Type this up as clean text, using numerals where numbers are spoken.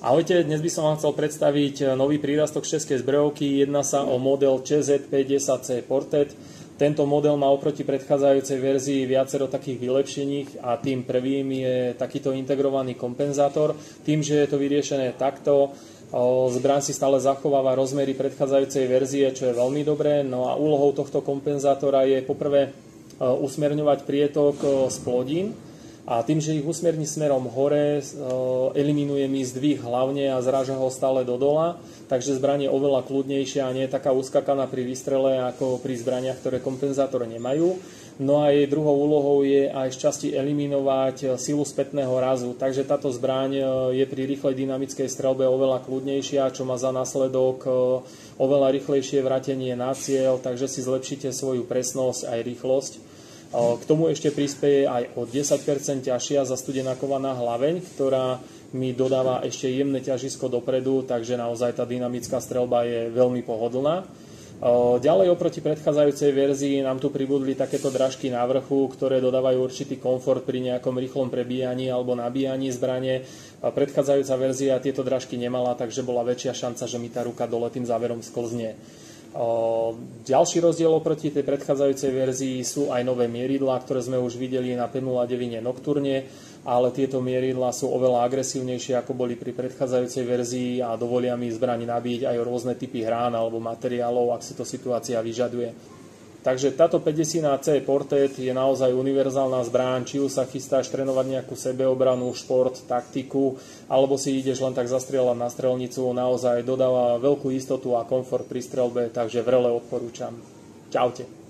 Ahojte, dnes by som vám chcel predstaviť nový prírastok z českej zbrojovky. Jedná sa o model ČZ510C Portet. Tento model má oproti predchádzajúcej verzii viacero takých vylepšení a tým prvým je takýto integrovaný kompenzátor. Tým, že je to vyriešené takto, zbraň si stále zachováva rozmery predchádzajúcej verzie, čo je veľmi dobré. No a úlohou tohto kompenzátora je poprvé usmerňovať prietok z plodín. A tým, že ich usmerní smerom hore, eliminuje mi zdvih hlavne a zráža ho stále do dola, takže zbraň je oveľa kľudnejšia a nie je taká uskakaná pri výstrele ako pri zbraniach, ktoré kompenzátor nemajú. No a jej druhou úlohou je aj z časti eliminovať silu spätného razu, takže táto zbraň je pri rýchlej dynamickej streľbe oveľa kľudnejšia, čo má za následok oveľa rýchlejšie vrátenie na cieľ, takže si zlepšíte svoju presnosť aj rýchlosť. K tomu ešte prispieje aj o 10% ťažšia zastudená kovaná hlaveň, ktorá mi dodáva ešte jemné ťažisko dopredu, takže naozaj tá dynamická streľba je veľmi pohodlná. Ďalej oproti predchádzajúcej verzii nám tu pribudli takéto drážky na vrchu, ktoré dodávajú určitý komfort pri nejakom rýchlom prebíjaní alebo nabíjaní zbrane. Predchádzajúca verzia tieto drážky nemala, takže bola väčšia šanca, že mi tá ruka dole tým záverom sklzne. Ďalší rozdiel oproti tej predchádzajúcej verzii sú aj nové mieridlá, ktoré sme už videli na P09 Nocturne, ale tieto mieridlá sú oveľa agresívnejšie, ako boli pri predchádzajúcej verzii a dovolia mi zbraň nabíť aj rôzne typy hrán alebo materiálov, ak si to situácia vyžaduje. Takže táto 50C Portet je naozaj univerzálna zbraň, či už sa chystáš trénovať nejakú sebeobranu, šport, taktiku, alebo si ideš len tak zastrieľať na strelnicu, naozaj dodáva veľkú istotu a komfort pri streľbe, takže vrele odporúčam. Čaute.